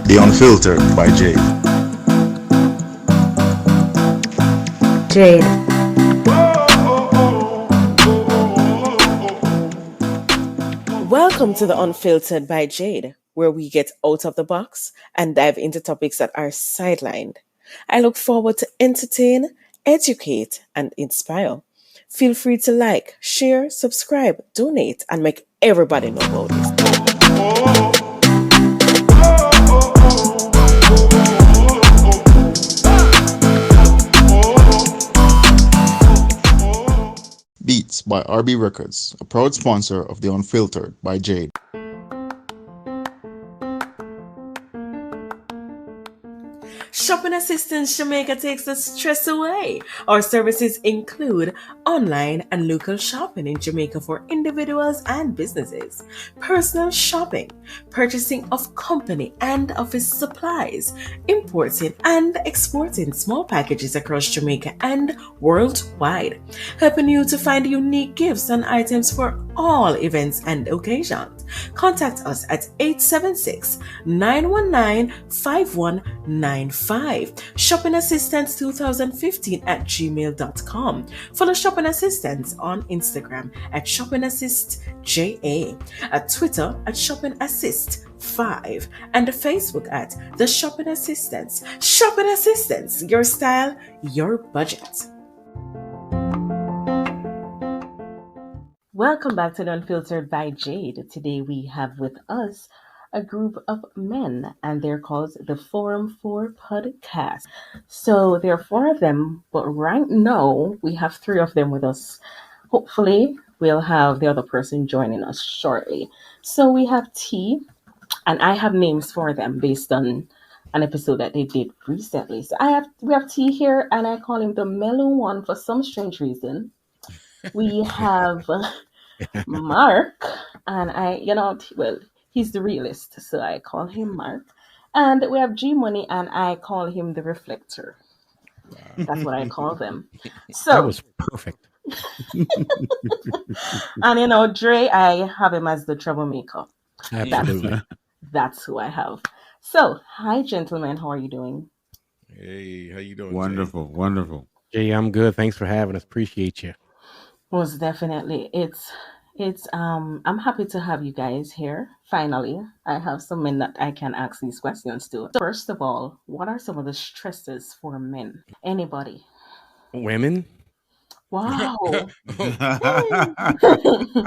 The Unfiltered by Jade. Jade. Welcome to the Unfiltered by Jade, where we get out of the box and dive into topics that are sidelined. I look forward to entertain, educate, and inspire. Feel free to like, share, subscribe, donate, and make everybody know about this. Beats by RB Records, a proud sponsor of The Unfiltered by Jade. Shopping Assistance Jamaica takes the stress away. Our services include online and local shopping in Jamaica for individuals and businesses, personal shopping, purchasing of company and office supplies, importing and exporting small packages across Jamaica and worldwide, helping you to find unique gifts and items for all events and occasions. Contact us at 876-919-5195. Shopping Assistance 2015 at gmail.com. Follow Shopping Assistance on Instagram at Shopping Assist JA, at Twitter at Shopping Assist 5, and Facebook at The Shopping Assistance. Shopping Assistance, your style, your budget. Welcome back to the Unfiltered by Jade. Today we have with us a group of men, and they're called the Forum 4 Podcast. So there are four of them, but right now we have three of them with us. Hopefully we'll have the other person joining us shortly. So we have T, and I have names for them based on an episode that they did recently. So we have T here, and I call him the mellow one for some strange reason. We have Mark, and he's the realist, so I call him Mark. And we have G Money, and I call him the reflector. Wow. That's what I call them. So that was perfect. And Dre, I have him as the troublemaker. Absolutely. That's who I have. So, hi gentlemen, how are you doing? Hey, how you doing? Wonderful, Jay? wonderful. Jay, I'm good. Thanks for having us. Appreciate you. Most definitely. I'm happy to have you guys here. Finally, I have some men that I can ask these questions to. So first of all, what are some of the stresses for men? Anybody? Women? Wow.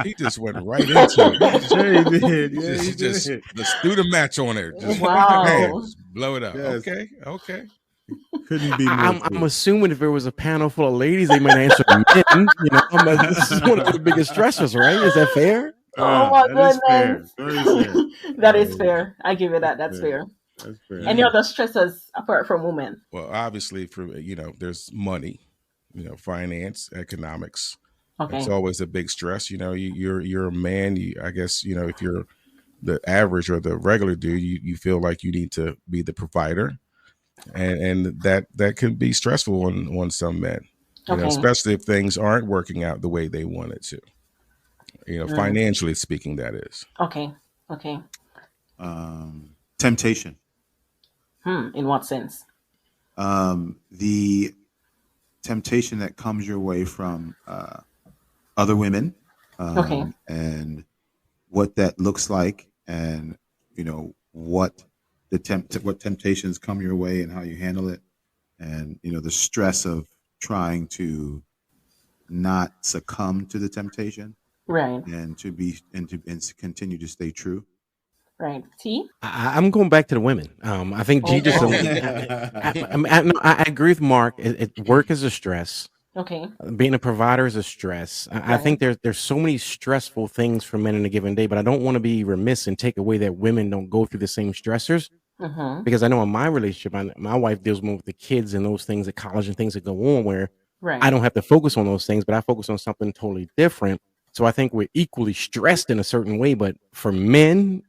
He just went right into it. Sure he did. Yeah, Just do the match on there. Wow. Just blow it up. Yes. Okay. Couldn't be more. I'm assuming if there was a panel full of ladies, they might answer men. This is one of the biggest stressors, right? Is that fair? Oh my goodness. Fair. Very fair. That is fair. I give you that. That's fair. That's fair. Any other stresses apart from women? Well, obviously, there's money, finance, economics. Okay. It's always a big stress. You're a man. I guess if you're the average or the regular dude, you feel like you need to be the provider. And that can be stressful on some men, especially if things aren't working out the way they want it to. Financially speaking, that is. Okay. Temptation. In what sense? The temptation that comes your way from other women. Okay. And what that looks like, and what temptations come your way and how you handle it, and the stress of trying to not succumb to the temptation, Right. and to continue to stay true. Right. T? I'm going back to the women. I think G just. I agree with Mark. Work is a stress. Okay. Being a provider is a stress. I think there's so many stressful things for men in a given day, but I don't want to be remiss and take away that women don't go through the same stressors. Mm-hmm. Because I know in my relationship, my wife deals more with the kids and those things at college and things that go on where I don't have to focus on those things, but I focus on something totally different. So I think we're equally stressed in a certain way. But for men,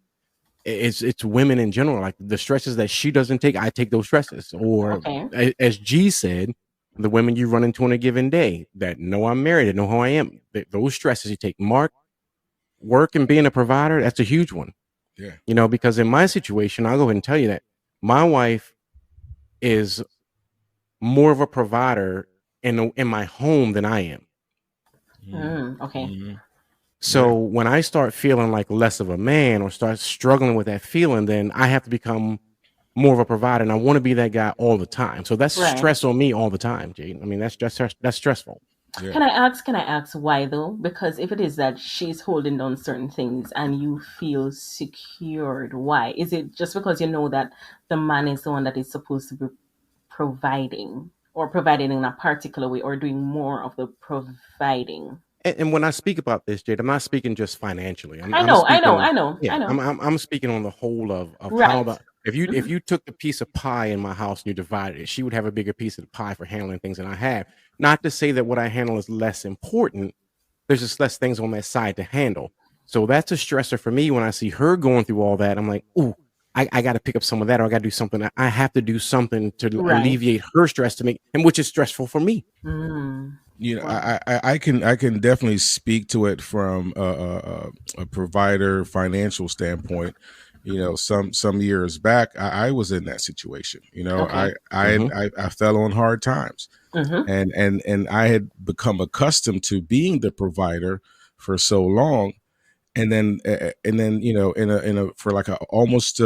it's women in general. Like the stresses that she doesn't take, I take those stresses. Or as G said, the women you run into on a given day that know I'm married, that know who I am, those stresses you take. Mark, work and being a provider, that's a huge one. Yeah. Because in my situation, I'll go ahead and tell you that My wife is more of a provider in my home than I am. Okay. Mm-hmm. So Yeah. when I start feeling like less of a man or start struggling with that feeling, then I have to become more of a provider, and I want to be that guy all the time. So that's Right. stress on me all the time, Jaden. I mean, that's stressful. Yeah. Can I ask why though? Because if it is that she's holding down certain things and you feel secured, why? Is it just because you know that the man is the one that is supposed to be providing or providing in a particular way or doing more of the providing? And when I speak about this, Jade, I'm not speaking just financially. I'm, I I'm know, I know, speaking, I know, yeah, I know. I'm speaking on the whole of how Right. the if you took the piece of pie in my house and you divided it, she would have a bigger piece of the pie for handling things than I have. Not to say that what I handle is less important. There's just less things on that side to handle. So that's a stressor for me when I see her going through all that. I'm like, ooh, I got to pick up some of that, or I got to do something. I have to do something to Right. alleviate her stress to make, and which is stressful for me. You know, Wow. I can definitely speak to it from a provider financial standpoint. You know, some years back, I was in that situation. You know, Okay. I fell on hard times, Mm-hmm. and I had become accustomed to being the provider for so long, and then you know, in a for like a almost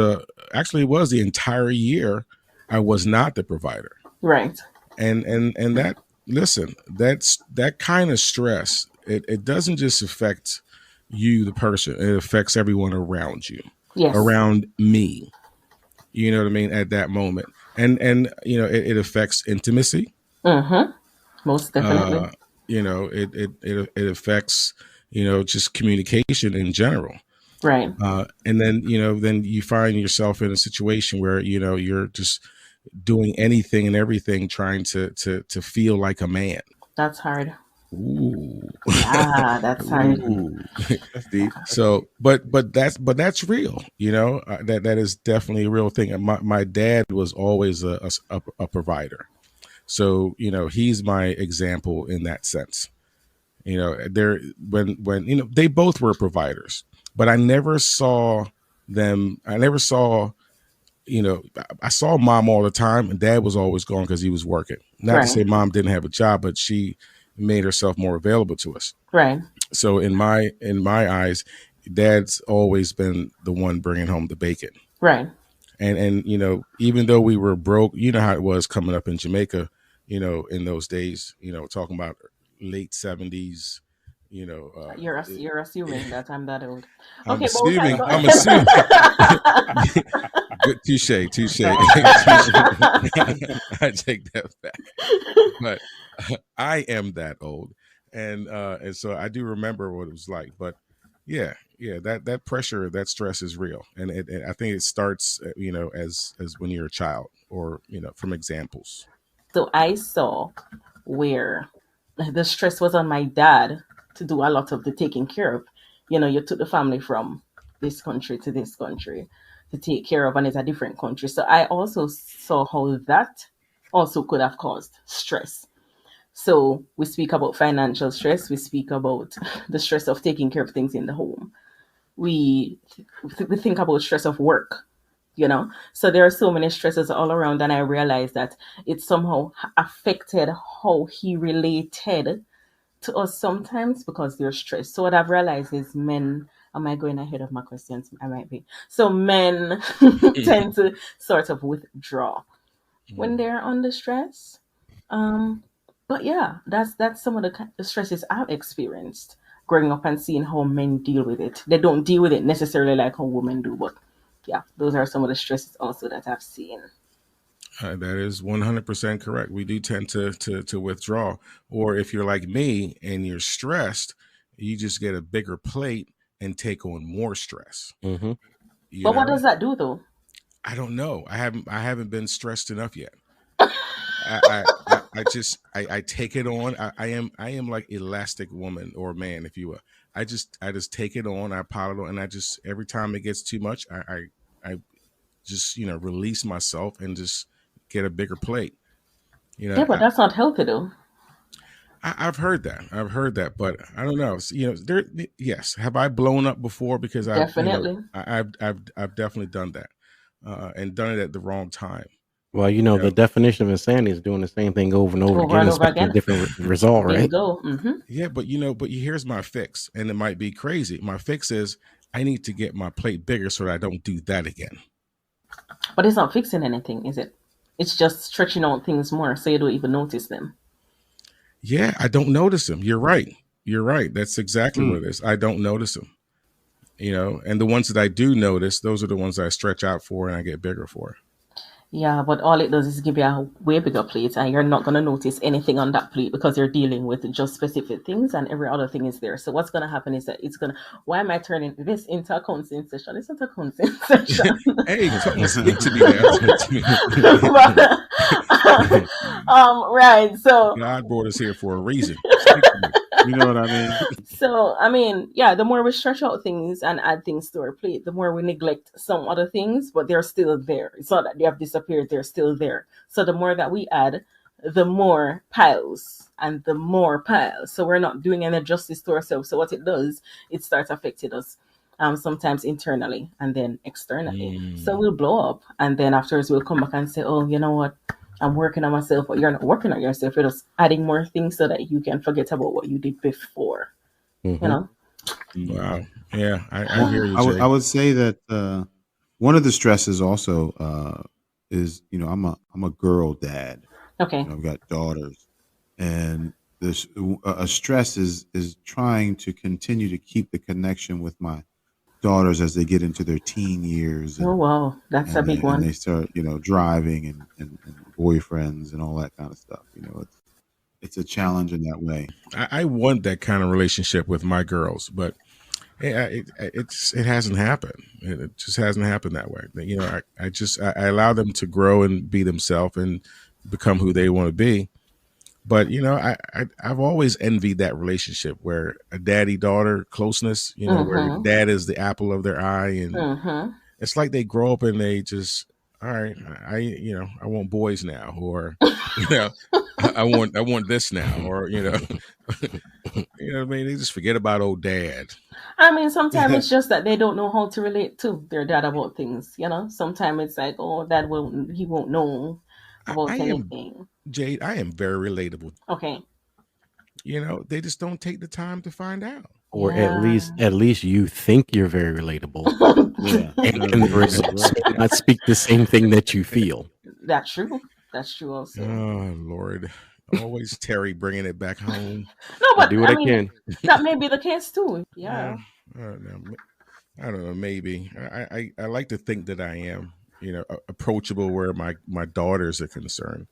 actually it was the entire year I was not the provider, Right. and that listen, that kind of stress, it doesn't just affect you the person, it affects everyone around you, Yes. around me, you know what I mean, at that moment. And you know, it affects intimacy, Mm-hmm. Most definitely. uh you know, it affects, you know, just communication in general. Right. And then, you know, then you find yourself in a situation where, you know, you're just doing anything and everything trying to feel like a man. That's hard. Ooh. Yeah, that's hard. Ooh. That's deep. So, but that's real. You know, that is definitely a real thing. And my dad was always a provider, so you know he's my example in that sense. You know, there when you know they both were providers, but I never saw them. I never saw, you know, I saw mom all the time, and dad was always gone because he was working. Not to Right. say mom didn't have a job, but she made herself more available to us. Right. So in my eyes, dad's always been the one bringing home the bacon. Right. And you know, even though we were broke, you know how it was coming up in Jamaica, you know, in those days, you know, talking about late 70s, you know, You're assuming that I'm that old. I'm Okay, but we can assuming, go. I'm assuming. Good, touche, touche. I take that back. But I am that old, and so I do remember what it was like. But yeah, that pressure, that stress is real, and I think it starts, you know, as when you're a child, or you know, from examples. So I saw where the stress was on my dad to do a lot of the taking care of. You know, you took the family from this country to this country to take care of, and it's a different country. So I also saw how that also could have caused stress. So we speak about financial stress, we speak about the stress of taking care of things in the home. We we think about stress of work, you know. So there are so many stresses all around, and I realized that it somehow affected how he related to us sometimes because they're stressed. So what I've realized is men, am I going ahead of my questions? I might be. So men tend to sort of withdraw when they're under stress. Um, but yeah, that's some of the stresses I've experienced growing up and seeing how men deal with it. They don't deal with it necessarily like how women do, but yeah, those are some of the stresses also that I've seen. That is 100% correct. We do tend to withdraw, or if you're like me and you're stressed, you just get a bigger plate and take on more stress. Mm-hmm. You But what know, does that do though? I don't know. I haven't been stressed enough yet. I just I take it on. I am like elastic woman or man, if you will. I just take it on. I pile it on, and I just every time it gets too much, I just, you know, release myself and just get a bigger plate. You Yeah, know, but that's not healthy though. I've heard that. I've heard that, but I don't know. You know, there. Yes, have I blown up before? Because I've, you know, Definitely. I've definitely done that. and done it at the wrong time. Well, the definition of insanity is doing the same thing over and over again and and over expecting a again. different result, right? Bingo. Yeah, but here's my fix, and it might be crazy. My fix is I need to get my plate bigger so that I don't do that again. But it's not fixing anything, is it? It's just stretching out things more so you don't even notice them. Yeah, I don't notice them. You're right. That's exactly what it is. I don't notice them. And the ones that I do notice, those are the ones I stretch out for and I get bigger for. Yeah, but all it does is give you a way bigger plate, and you're not going to notice anything on that plate because you're dealing with just specific things, and every other thing is there. So what's going to happen is that why am I turning this into a counseling session? It's not a counseling session. Hey, speak to me now. Right. So God brought us here for a reason. You know what I mean? So, the more we stretch out things and add things to our plate, the more we neglect some other things, but they're still there. It's not that they have disappeared, they're still there. So the more that we add, the more piles and the more piles. So we're not doing any justice to ourselves. So what it does, it starts affecting us sometimes internally and then externally. So we'll blow up, and then afterwards we'll come back and say, oh, you know what? I'm working on myself, but you're not working on yourself. You're just adding more things so that you can forget about what you did before. Wow. Yeah, I hear you, Jay. I would say that one of the stresses also is, I'm a girl dad. Okay. I've got daughters, and this a stress is trying to continue to keep the connection with my daughters as they get into their teen years. Oh wow, that's a big one. And they start, driving and boyfriends and all that kind of stuff. It's a challenge in that way. I want that kind of relationship with my girls, but it hasn't happened. It just hasn't happened that way. I allow them to grow and be themselves and become who they want to be. But I've always envied that relationship where a daddy-daughter closeness, where dad is the apple of their eye, and it's like they grow up and they just, all right, I want boys now, or I want this now, or what I mean, they just forget about old dad. Sometimes it's just that they don't know how to relate to their dad about things. Sometimes it's like, oh, he won't know about anything. Jade, I am very relatable. Okay. They just don't take the time to find out. Or at least you think you're very relatable. And the results may not speak the same thing that you feel. That's true. That's true also. Oh, Lord. Always Terry bringing it back home. No, but I do what I can. That may be the case too. Yeah. I don't know. Maybe. I like to think that I am, approachable where my daughters are concerned.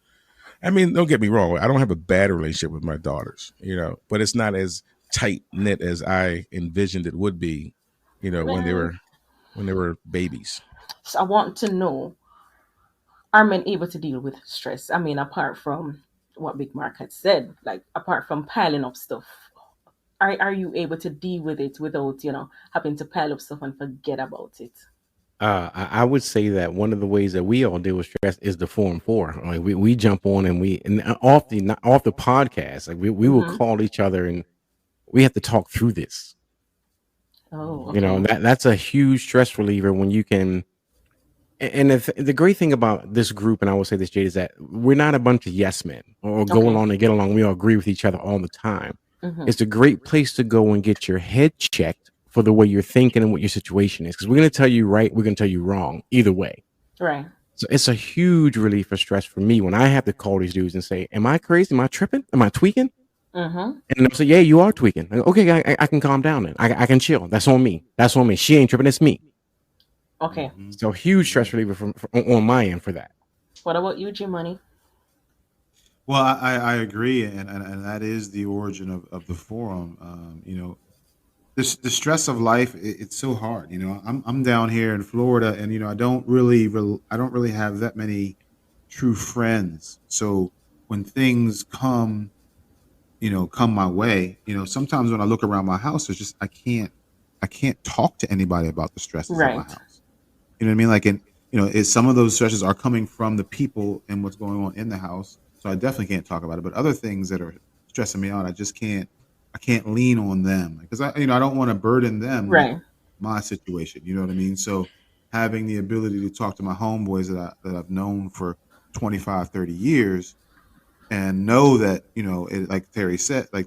Don't get me wrong. I don't have a bad relationship with my daughters, but it's not as tight knit as I envisioned it would be, when they were babies. So I want to know, are men able to deal with stress? Apart from what Big Mark had said, like apart from piling up stuff, are you able to deal with it without, having to pile up stuff and forget about it? I would say that one of the ways that we all deal with stress is the Forum 4. Like we jump on and off the podcast, like we will call each other and we have to talk through this. Oh, okay. That's a huge stress reliever when you can. And the great thing about this group, and I will say this, Jade, is that we're not a bunch of yes men or go along and get along. We all agree with each other all the time. It's a great place to go and get your head checked for the way you're thinking and what your situation is. Because we're going to tell you right, we're going to tell you wrong, either way. Right. So it's a huge relief for stress for me when I have to call these dudes and say, am I crazy? Am I tripping? Am I tweaking? And they'll say, yeah, you are tweaking. I go, okay, I can calm down then. I can chill. That's on me. She ain't tripping. It's me. Okay. So huge stress reliever on my end for that. What about you, G-Money? Well, I agree, and that is the origin of the forum. The stress of life, it's so hard. I'm down here in Florida, and I don't really have that many true friends. So when things come my way, sometimes when I look around my house, it's just I can't talk to anybody about the stresses of my house. You know what I mean? Like, some of those stresses are coming from the people and what's going on in the house. So I definitely can't talk about it. But other things that are stressing me out, I just can't. I can't lean on them because I don't want to burden them with my situation. You know what I mean? So having the ability to talk to my homeboys that I've known for 25, 30 years and know that, like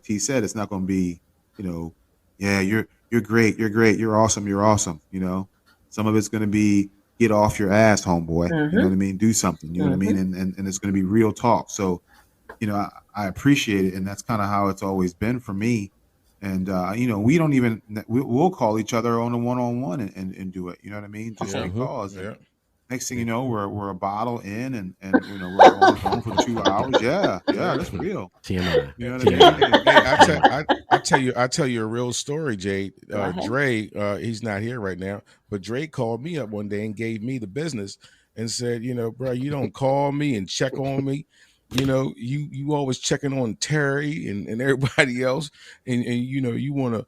T said, it's not going to be, yeah, you're great, you're awesome, some of it's going to be get off your ass, homeboy, you know what I mean, do something, you know what I mean, and it's going to be real talk. So I appreciate it, and that's kind of how it's always been for me. And we don't even we'll call each other on a one-on-one and do it, you know what I mean, just because. Yeah. Next thing you know, we're a bottle in, and we're on the phone for 2 hours. Yeah, that's real. TMI. You know what I mean? Hey, I tell you a real story, Jade. Dre, he's not here right now, but Dre called me up one day and gave me the business and said, bro, you don't call me and check on me. You always checking on Terry and everybody else, and you want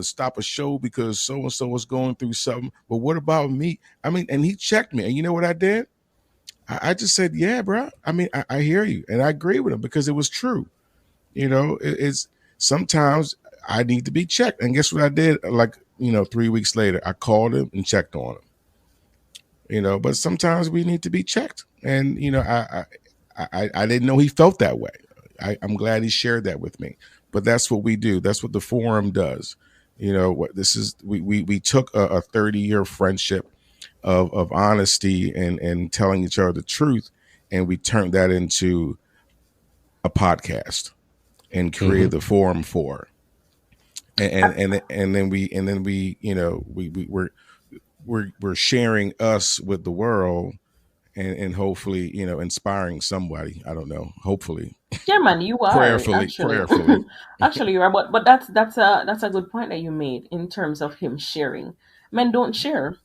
to stop a show because so and so is going through something. But what about me? I mean, and he checked me, and you know what I did? I just said, yeah, bro. I mean, I hear you, and I agree with him because it was true. It's sometimes I need to be checked, and guess what I did? Like 3 weeks later, I called him and checked on him. But sometimes we need to be checked, and I didn't know he felt that way. I'm glad he shared that with me. But that's what we do. That's what the forum does. What this is. We took a 30-year friendship of honesty and telling each other the truth, and we turned that into a podcast and created the forum for. And then we're sharing us with the world. And hopefully, inspiring somebody. I don't know. Hopefully, yeah, man, you are prayerfully. Actually, you are. But that's a good point that you made in terms of him sharing. Men don't share,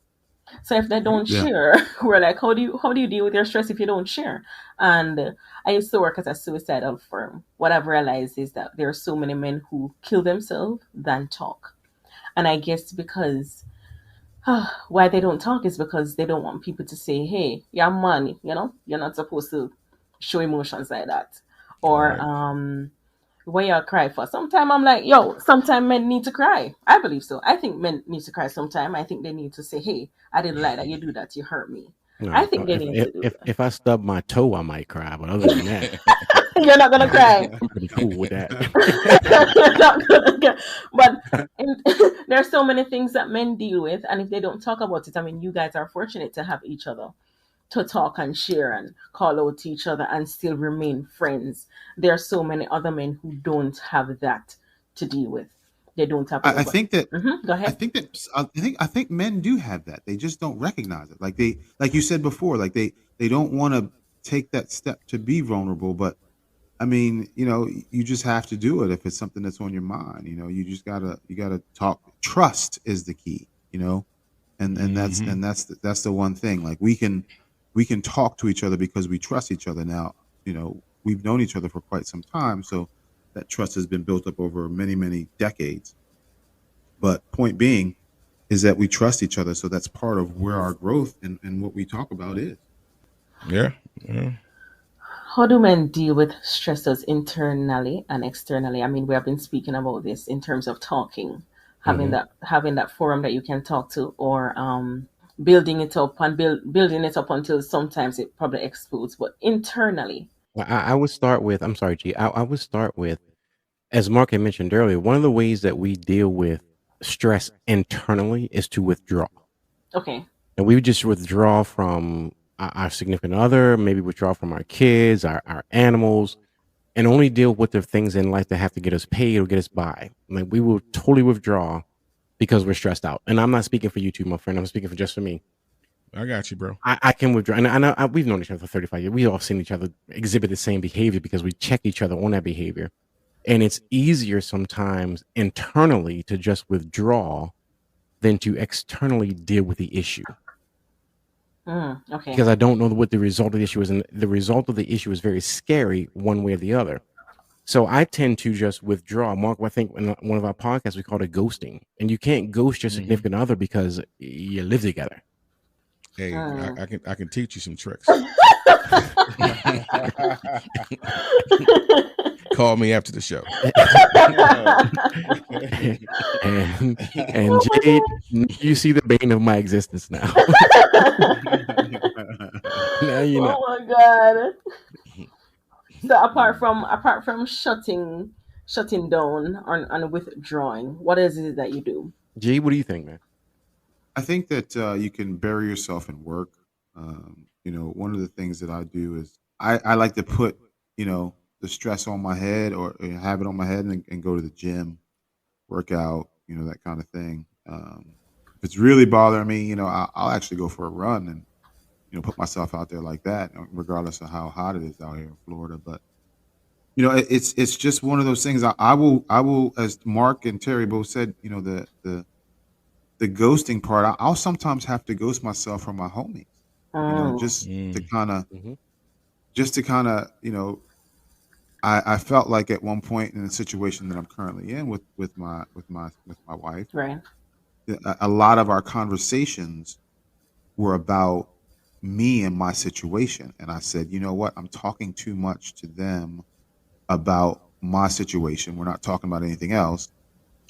so if they don't share, we're like, how do you deal with your stress if you don't share? And I used to work as a suicidal firm. What I've realized is that there are so many men who kill themselves than talk, and I guess because. Why they don't talk is because they don't want people to say, hey, you're man, you're not supposed to show emotions like that. Or why y'all cry for? Sometimes I'm like, sometimes men need to cry. I believe so. I think men need to cry sometimes. I think they need to say, hey, I didn't like that you do that, you hurt me. No, I think they need to do that. If I stub my toe, I might cry, but other than that, you're not gonna cry. I'm pretty cool with that. But there's so many things that men deal with, and if they don't talk about it, I mean, you guys are fortunate to have each other to talk and share and call out to each other and still remain friends. There are so many other men who don't have that to deal with. They don't have. I think that. Go ahead. I think men do have that. They just don't recognize it. Like you said before, like they don't want to take that step to be vulnerable. But I mean, you just have to do it if it's something that's on your mind. You just gotta talk. Trust is the key. And that's the one thing. Like we can talk to each other because we trust each other. Now, we've known each other for quite some time, so that trust has been built up over many, many decades. But point being is that we trust each other, so that's part of where our growth and what we talk about is. Yeah. How do men deal with stressors internally and externally? I mean, we have been speaking about this in terms of talking, having that forum that you can talk to, or building it up and building it up until sometimes it probably explodes. But internally, I would start with. I'm sorry, G. I would start with, as Mark had mentioned earlier, one of the ways that we deal with stress internally is to withdraw. Okay. And we would just withdraw from our significant other, maybe withdraw from our kids, our animals, and only deal with the things in life that have to get us paid or get us by. Like we will totally withdraw because we're stressed out. And I'm not speaking for you two, my friend. I'm speaking for just for me. I got you, bro. I can withdraw. And we've known each other for 35 years. We've all seen each other exhibit the same behavior because we check each other on that behavior. And it's easier sometimes internally to just withdraw than to externally deal with the issue. Okay. Because I don't know what the result of the issue is. And the result of the issue is very scary one way or the other. So I tend to just withdraw. Mark, I think in one of our podcasts, we called it ghosting. And you can't ghost your significant other because you live together. Hey, I can teach you some tricks. Call me after the show. and Jade, you see the bane of my existence now. Now you know. Oh my god. So apart from shutting down and withdrawing, what is it that you do? Jade, what do you think, man? I think that you can bury yourself in work. One of the things that I do is I like to put, the stress on my head or have it on my head and go to the gym, work out, that kind of thing. If it's really bothering me, I'll actually go for a run and, put myself out there like that, regardless of how hot it is out here in Florida. But it's just one of those things. I will, as Mark and Terry both said, the ghosting part. I'll sometimes have to ghost myself from my homies, Oh, just to Mm. kind of, Mhm. I felt like at one point in the situation that I'm currently in with my wife, right. a lot of our conversations were about me and my situation, and I said, you know what, I'm talking too much to them about my situation. We're not talking about anything else.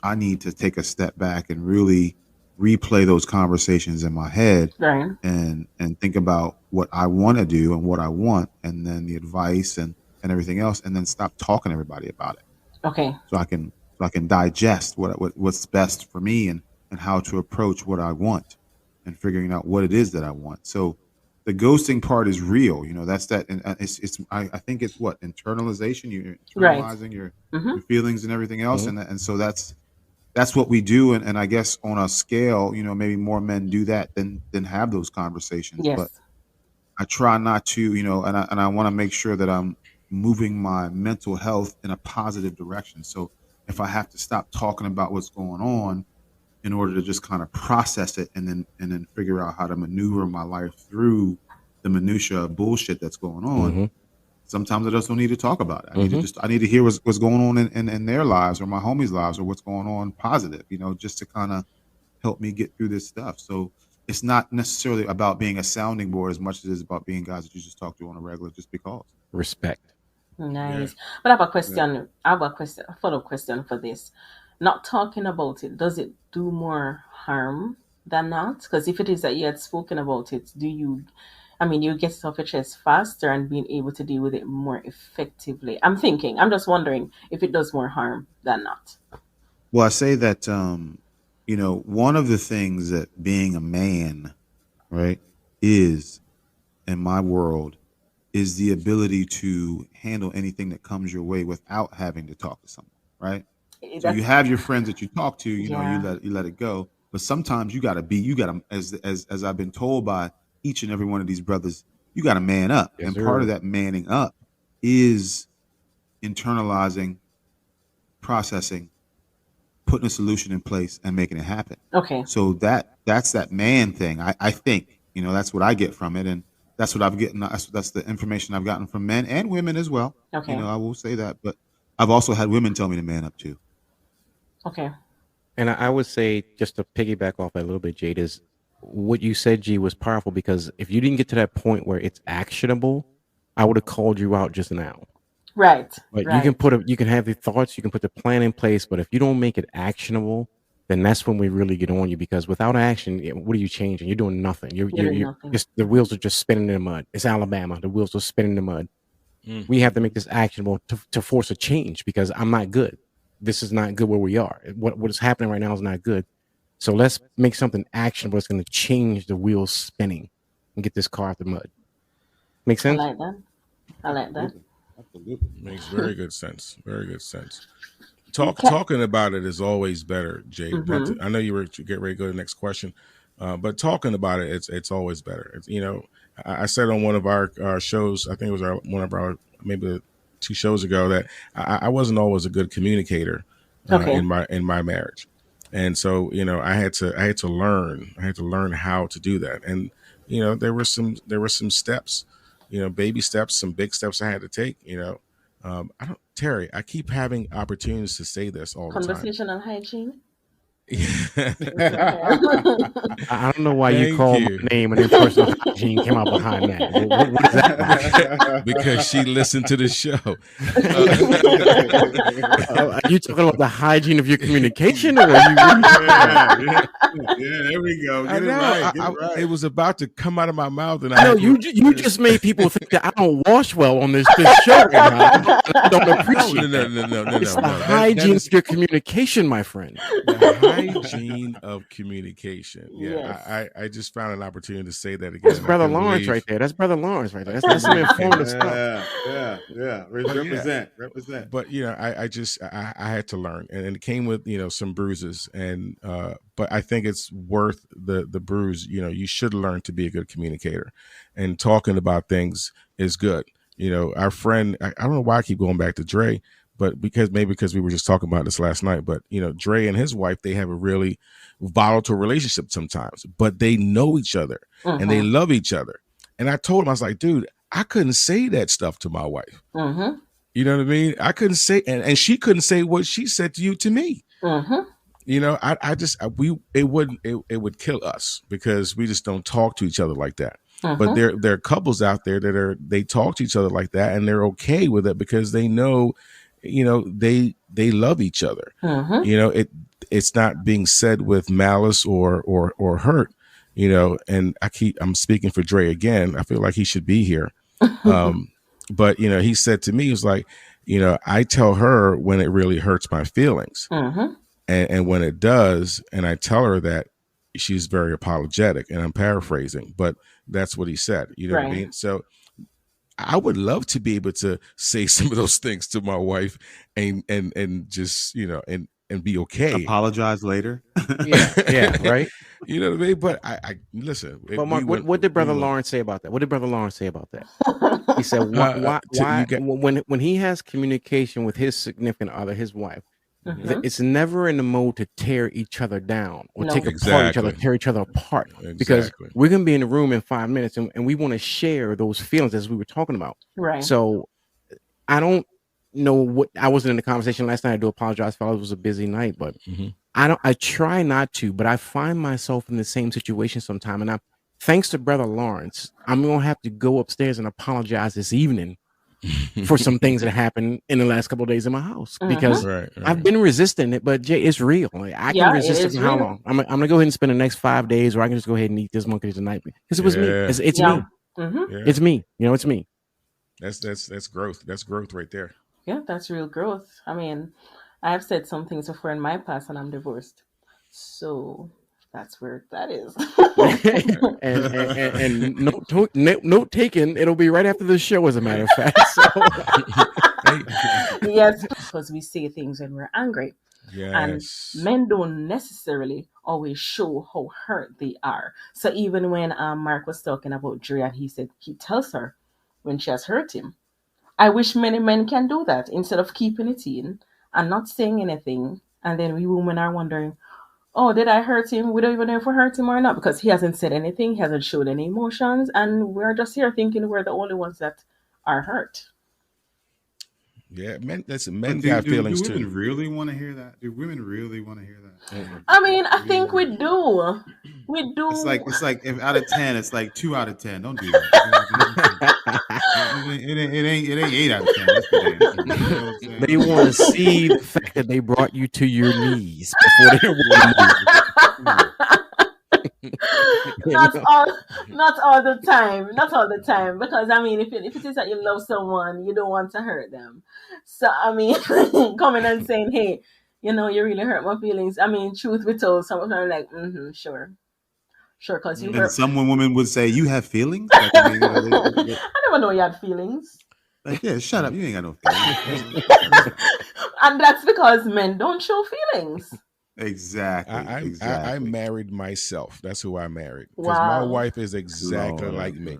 I need to take a step back and really replay those conversations in my head Right. and think about what I want to do and what I want, and then the advice and everything else, and then stop talking to everybody about it, Okay. so I can digest what's best for me and how to approach what I want and figuring out what it is that I want. So the ghosting part is real. That's that, and I think it's what internalization. You're Right. internalizing Mm-hmm. your feelings and everything else, Mhm. and so that's what we do, and I guess on a scale, maybe more men do that than have those conversations. But Yes. I try not to, and I want to make sure that I'm moving my mental health in a positive direction. So if I have to stop talking about what's going on in order to just kind of process it and then figure out how to maneuver my life through the minutia of bullshit that's going on, Mhm. sometimes I just don't need to talk about it. Mhm. I need to hear what's going on in their lives or my homies' lives or what's going on positive, just to kind of help me get through this stuff. So it's not necessarily about being a sounding board as much as it is about being guys that you just talk to on a regular just because. Respect. Yeah. Nice. But I have a Yeah. question. I have a question, a follow-up question for this. Not talking about it, does it do more harm than not? Because if it is that you had spoken about it, you get it off your chest faster and being able to deal with it more effectively. I'm just wondering if it does more harm than not. Well, I say that one of the things that being a man, right, is in my world is the ability to handle anything that comes your way without having to talk to someone, right? So you That's, have your friends that you talk to, you yeah. let it go. But sometimes you gotta, as I've been told by each and every one of these brothers, you gotta man up. Yes, And part of sir. that manning up is internalizing, processing, putting a solution in place and making it happen. Okay. So that's that man thing. I think, that's what I get from it. And that's what I've gotten. That's the information I've gotten from men and women as well. Okay. I will say that, but I've also had women tell me to man up too. Okay. And I would say, just to piggyback off that a little bit, Jade, is what you said, G, was powerful, because if you didn't get to that point where it's actionable, I would have called you out just now. Right. But Right. you can have the thoughts, you can put the plan in place, but if you don't make it actionable, then that's when we really get on you. Because without action, what are you changing? You're doing nothing. You're doing You're nothing. just, the wheels are just spinning in the mud. It's Alabama. The wheels are spinning in the mud. Mm. We have to make this actionable to force a change, because I'm not good. This is not good where we are. What is happening right now is not good. So let's make something actionable that's going to change the wheels spinning and get this car out the mud. Make I sense? like that. I like that. Absolutely. Makes very good sense. Very good sense. Okay. Talking about it is always better, Jade. Mm-hmm. I know you were to get ready to go to the next question, but talking about it, it's always better. I said on one of our shows, I think it was one of our maybe 2 shows ago, that I wasn't always a good communicator Okay. in my marriage, and so I had to learn how to do that, and there were some steps, baby steps, some big steps I had to take. I don't, Terry, I keep having opportunities to say this all the time. Conversational hygiene. I don't know why you Thank called you. my name and then personal hygiene came out behind that. What is that about? Because she listened to the show. Are you talking about the hygiene of your communication, or are you? Yeah, there we go. I Get it know. right. Get it right. It was about to come out of my mouth, and I know you just made people think that I don't wash well on this show right now. I don't appreciate No. It's the hygiene of your communication, my friend. The hygiene of communication. Yeah, Yes. I just found an opportunity to say that again. That's Brother Lawrence right there. That's Brother Lawrence right there. That's some informative stuff. Yeah. Represent. But I had to learn, and it came with some bruises, and but I think it's worth the bruise. You should learn to be a good communicator, and talking about things is good. Our friend, I don't know why I keep going back to Dre, but because we were just talking about this last night. But Dre and his wife, they have a really volatile relationship sometimes, but they know each other and they love each other. And I told him, I was like, dude, I couldn't say that stuff to my wife. You know what I mean? I couldn't say, and she couldn't say what she said to you to me. It would kill us because we just don't talk to each other like that. But there are couples out there they talk to each other like that, and they're okay with it because they know, they love each other. It's not being said with malice or hurt. And I'm speaking for Dre again. I feel like he should be here. But he said to me, he was like, I tell her when it really hurts my feelings, and when it does, and I tell her that, she's very apologetic, and I'm paraphrasing, but that's what he said. You know what I mean? So I would love to be able to say some of those things to my wife and just, and be okay. Apologize later. Yeah, right. You know what I mean? But I listen. But Mark, what did Brother Lawrence say about that? What did Brother Lawrence say about that? He said, why when he has communication with his significant other, his wife, it's never in the mode to tear each other down or take apart each other, tear each other apart. Because we're going to be in the room in 5 minutes and we want to share those feelings as we were talking about. Right. So I don't know what, I wasn't in the conversation last night. I do apologize, fellas. It was a busy night, but I try not to, but I find myself in the same situation sometime. And thanks to Brother Lawrence, I'm going to have to go upstairs and apologize this evening for some things that happened in the last couple of days in my house, because I've been resisting it, but Jay, it's real. Like, I can resist it for how long? I'm gonna go ahead and spend the next 5 days, or I can just go ahead and eat this monkey tonight because it was me. It's me. It's me. It's me. That's growth. That's growth right there. Yeah, that's real growth. I mean, I've said some things before in my past, and I'm divorced, so that's where that is. and note taken. It'll be right after the show, as a matter of fact. So. Yes, because we say things when we're angry. Yes. And men don't necessarily always show how hurt they are. So even when Mark was talking about Dre, and he said he tells her when she has hurt him. I wish many men can do that instead of keeping it in and not saying anything. And then we women are wondering, oh, did I hurt him? We don't even know if we hurt him or not, because he hasn't said anything. He hasn't showed any emotions. And we're just here thinking we're the only ones that are hurt. Yeah, men got feelings too. Do women really want to hear that? Do women really want to hear that? I mean, I think we do. We do. It's like if out of 10, it's like 2 out of 10. Don't do that. It ain't 8 out of 10. That's the damn. They want to see the fact that they brought you to your knees before they were not all the time, because I mean, if it is that you love someone, you don't want to hurt them. So I mean, coming and saying, hey, you really hurt my feelings. I mean, truth be told, some of them are like, sure, because you hurt. Some women would say, you have feelings? Like, I never know you had feelings. Like, yeah, shut up, you ain't got no feelings. And that's because men don't show feelings. Exactly. I married myself. That's who I married. Because my wife is exactly like me.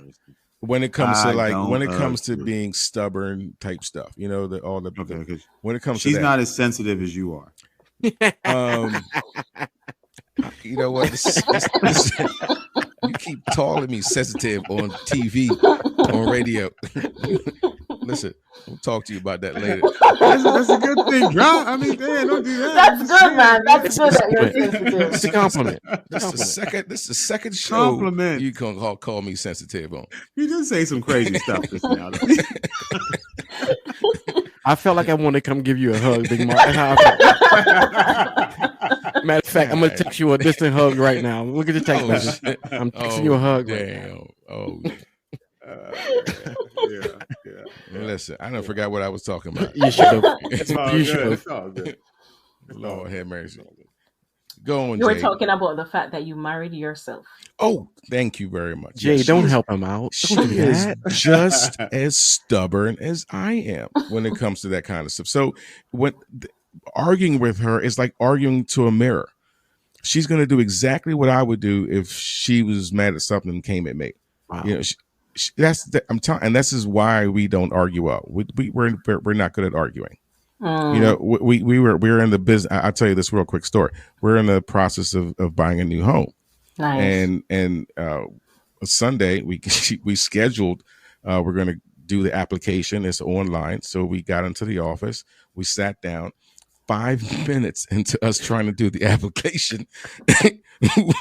When it comes to being stubborn type stuff, when it comes she's to not as sensitive as you are. You know what? You keep calling me sensitive on TV, on radio. Listen, we'll talk to you about that later. That's a good thing, bro. I mean, damn, don't do that. That's good, man. That's good that you're sensitive. It's a compliment. This is the second show Compliment. you can call me sensitive on. You just say some crazy stuff just now. I felt like I wanted to come give you a hug, Big Mark. That's how I felt. Matter of fact, I'm gonna text you a distant hug right now. Look at the text message. I'm texting you a hug. Damn. Right oh. Yeah. Listen, I don't forgot what I was talking about. You should have. You should have. Lord have mercy. Go on, You were Jay. talking about the fact that you married yourself. Oh, thank you very much. Jay, don't help him out. She is just as stubborn as I am when it comes to that kind of stuff. So arguing with her is like arguing to a mirror. She's going to do exactly what I would do if she was mad at something and came at me. Wow. You know, I'm telling, and this is why we don't argue out. We're not good at arguing. You know, we were in the business. I'll tell you this real quick story. We're in the process of buying a new home. Nice. And Sunday we scheduled. We're going to do the application. It's online. So we got into the office. We sat down. 5 minutes into us trying to do the application,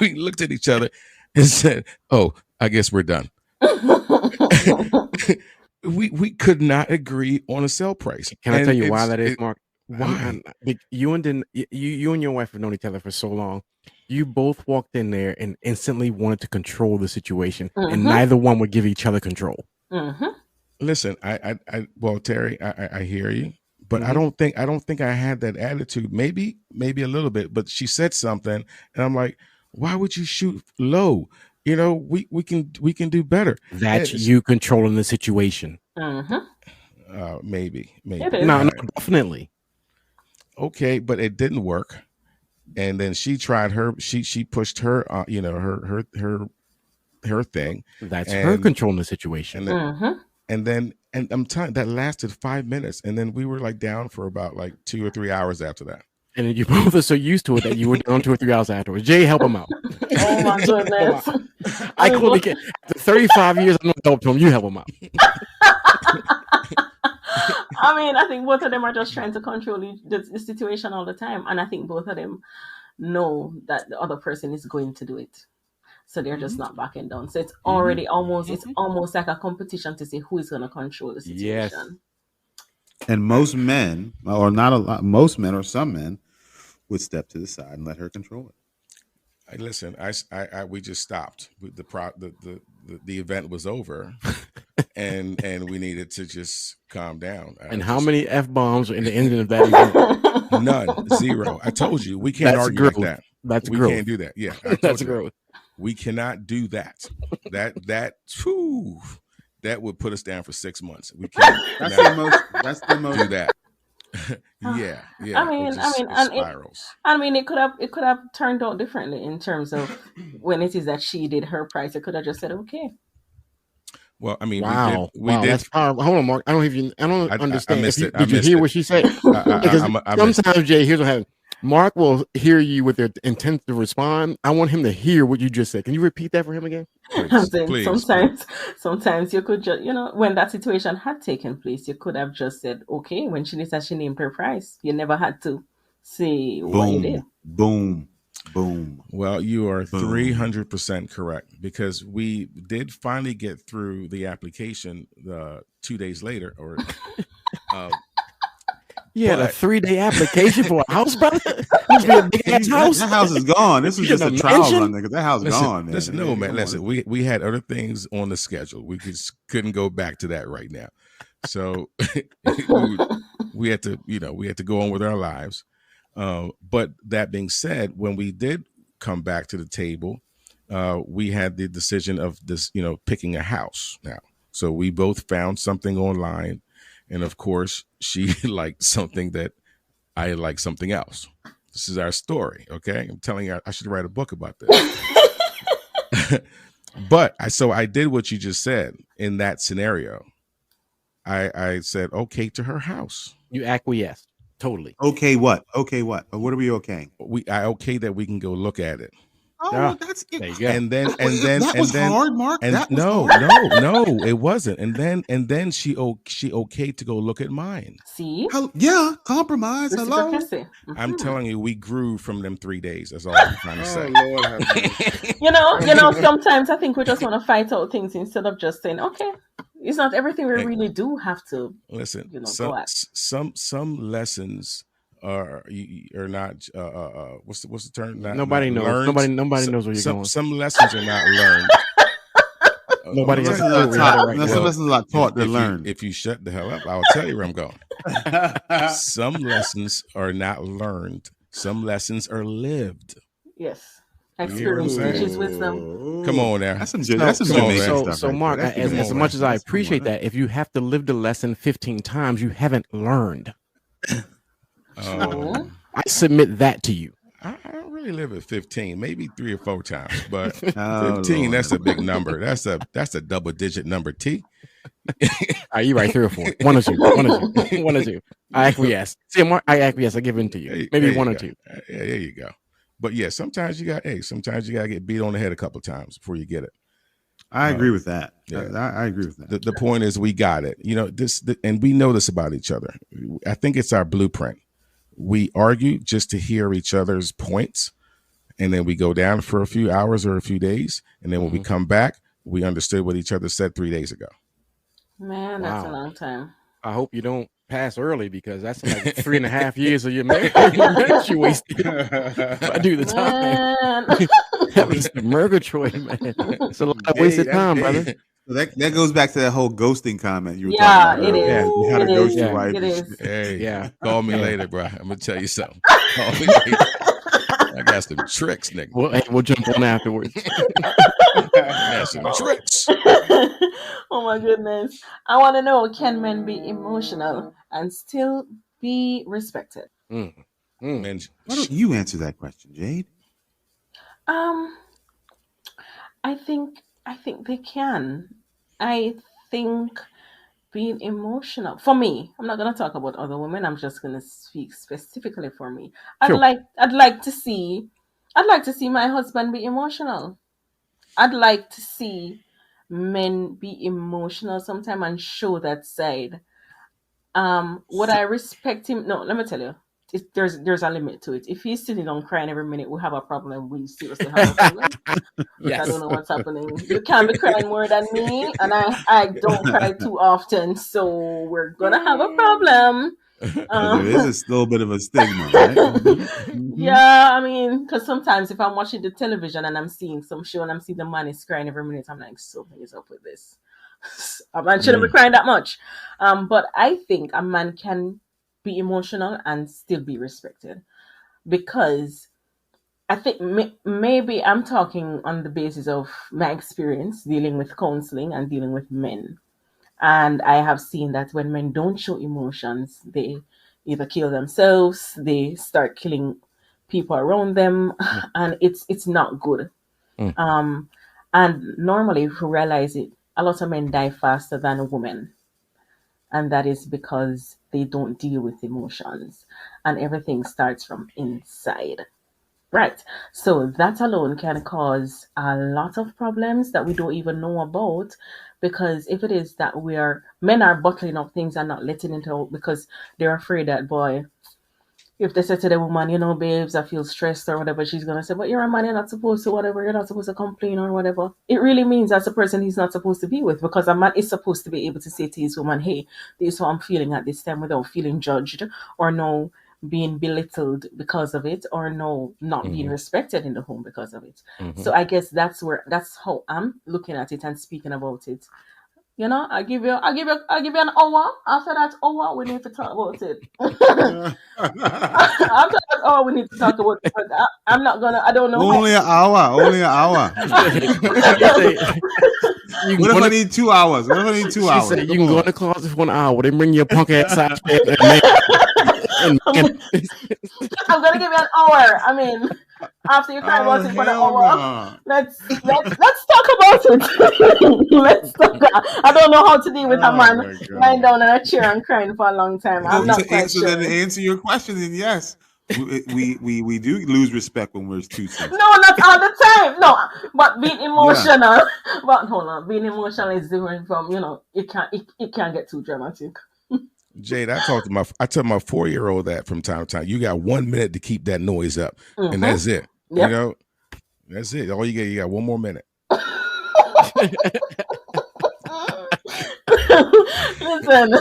we looked at each other and said, "Oh, I guess we're done." we could not agree on a sale price. Can I tell you why that is, Mark? Why? You and your wife have known each other for so long. You both walked in there and instantly wanted to control the situation, and neither one would give each other control. Listen, well, Terry, I hear you, but I don't think I had that attitude. Maybe a little bit, but she said something, and I'm like, why would you shoot low? You know, we can do better. That's you controlling the situation. Maybe. No, definitely. Okay, but it didn't work. And then she tried she pushed her, her thing. That's her controlling the situation. And I'm telling you, that lasted 5 minutes, and then we were like down for about like 2 or 3 hours after that. And then you both are so used to it that you were down 2 or 3 hours afterwards. Jay, help him out. Oh my goodness! I couldn't get after 35 years. I'm not help him. You help him out. I mean, I think both of them are just trying to control the situation all the time, and I think both of them know that the other person is going to do it, so they're just not backing down. So it's already it's almost like a competition to see who is going to control the situation. Yes. And most men, or not a lot, most men or some men would step to the side and let her control it. Listen, we just stopped. The event was over, and we needed to just calm down. And how many F-bombs are in the ending of that event? None, 0. I told you we can't argue growth. like that. That's we growth. Can't do that. Yeah, that's growth. We cannot do that. That would put us down for 6 months. We can't. That's the most do that. Yeah. I mean, spirals. It could have turned out differently in terms of when it is that she did her price. It could have just said okay. Well, I mean, wow, we did. That's powerful. Hold on, Mark. I don't understand. I missed it. Did you hear what she said? Sometimes, Jay, here's what happens. Mark will hear you with their intent to respond. I want him to hear what you just said. Can you repeat that for him again? Please. Sometimes you could just, when that situation had taken place, you could have just said, okay, when she said she named her price. You never had to say what you did. Boom. Well, you are 300% correct, because we did finally get through the application 2 days later, or you had a 3-day application for a house, brother? Must be a big ass house. That house is gone. This was just a trial run, nigga. That house is gone, man. Listen, we had other things on the schedule. We just couldn't go back to that right now. So we had to go on with our lives. But that being said, when we did come back to the table, we had the decision of this, picking a house now. So we both found something online. And of course, she liked something that I like something else. This is our story, okay? I'm telling you, I should write a book about this. But I did what you just said in that scenario. I said, okay, to her house. You acquiesced. Totally. Okay, what? What are we okaying? I okay that we can go look at it. well, that's it. There you go. And then that was hard, Mark. And that was no, hard. it wasn't. And then she okayed to go look at mine. See? Yeah, compromise. Hello. Mm-hmm. I'm telling you, we grew from them 3 days. That's all I'm trying to say. Lord have mercy. You know, sometimes I think we just want to fight out things instead of just saying, okay, it's not everything we really do have to. Listen, go at. some lessons are not. What's the term? Nobody knows. Learned. Nobody knows where you're going. Some lessons are not learned. Nobody has Some lessons are not taught. They're learned. If you shut the hell up, I'll tell you where I'm going. Some lessons are not learned. Some lessons are lived. Yes. Experience teaches wisdom. Come on now. That's some Jamaican stuff. So Mark, as much as I appreciate that, if you have to live the lesson 15 times, you haven't learned. I submit that to you. I don't really live at 15, maybe 3 or 4 times, but 15, that's a big number. That's a double-digit number, T. Are you right? 3 or 4? One or two. I acquiesce. See, Mark, I acquiesce. I give in to you. Maybe 1 or 2. Yeah, there you go. But yeah, sometimes you got to get beat on the head a couple of times before you get it. I agree with that. Yeah. I agree with that. The point is, we got it. And we know this about each other. I think it's our blueprint. We argue just to hear each other's points, and then we go down for a few hours or a few days, and then when we come back, we understood what each other said 3 days ago. Man, that's a long time. I hope you don't pass early, because that's like 3.5 years of your marriage you wasted. If I do the time. That was murgatroyd, man. It's a lot of wasted time, brother. So that goes back to that whole ghosting comment you were Yeah, talking about. it is. Yeah, you had to ghost your wife. It is. Hey, Yeah. Call me later, bro. I'm gonna tell you something. Call me later. I got some tricks, nigga. We'll jump on afterwards. I got some tricks. Oh my goodness. I want to know, can men be emotional and still be respected? And Why don't you answer that question, Jade? I think they can. I think being emotional, for me, I'm not going to talk about other women. I'm just going to speak specifically for me. Sure. I'd like to see my husband be emotional. I'd like to see men be emotional sometime and show that side. Would I respect him? No, let me tell you. There's a limit to it. If he's sitting on crying every minute, we have a problem. We seriously have a problem. Yes. I don't know what's happening. You can't be crying more than me, and I don't cry too often, so we're gonna have a problem. There is a little bit of a stigma, right? Yeah, I mean, because sometimes if I'm watching the television and I'm seeing some show and I'm seeing the man is crying every minute, I'm like, something is up with this. A man shouldn't be crying that much. But I think a man can be emotional and still be respected, because I think maybe I'm talking on the basis of my experience dealing with counseling and dealing with men. And I have seen that when men don't show emotions, they either kill themselves, they start killing people around them, and it's not good. And normally, if you realize it, a lot of men die faster than women. And that is because they don't deal with emotions. And everything starts from inside. Right. So that alone can cause a lot of problems that we don't even know about. Because if it is that men are bottling up things and not letting it out because they're afraid that, boy, if they say to the woman, babes, I feel stressed or whatever, she's going to say, but you're a man, you're not supposed to, whatever, you're not supposed to complain or whatever. It really means that's a person he's not supposed to be with, because a man is supposed to be able to say to his woman, hey, this is what I'm feeling at this time, without feeling judged or no being belittled because of it, or no not being respected in the home because of it. So I guess that's how I'm looking at it and speaking about it. I'll give you an hour. After that hour, we need to talk about it. After that hour, we need to talk about it. But I'm not gonna. I don't know. Only an hour. What if I need 2 hours? Said, you can go in the closet for 1 hour. They bring your punk ass out there. I'm gonna give you an hour. I mean, after you cry about it for an hour, let's talk about it. Let's talk. I don't know how to deal with a man lying down in a chair and crying for a long time. I'm not quite sure. Then to answer your question, then yes. we do lose respect when we're too sensitive. No, not all the time. No, but being emotional. Yeah. But hold on, being emotional is different from it can't get too dramatic. Jade, I tell my 4-year-old that from time to time. You got 1 minute to keep that noise up, and that's it. Yep. That's it. All you got 1 more minute. Listen,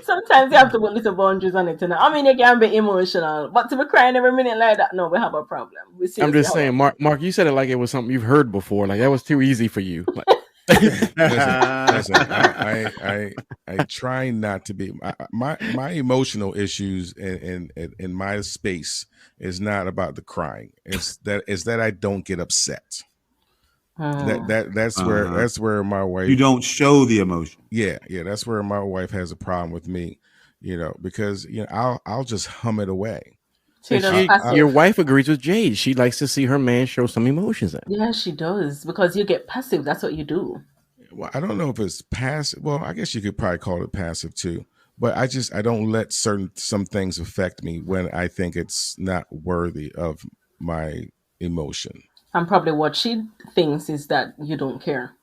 sometimes you have to put little boundaries on it. I mean, you can be emotional, but to be crying every minute like that, no, we have a problem. I'm just saying, Mark, you said it like it was something you've heard before. Like that was too easy for you. Listen, I try not to be my emotional issues in my space is not about the crying. It's that I don't get upset. That's where my wife. You don't show the emotion. Yeah, that's where my wife has a problem with me, because I'll just hum it away. Your wife agrees with Jade. She likes to see her man show some emotions. Yeah, she does, because you get passive. That's what you do. Well, I don't know if it's passive. Well, I guess you could probably call it passive too. But I don't let some things affect me when I think it's not worthy of my emotion. And probably what she thinks is that you don't care.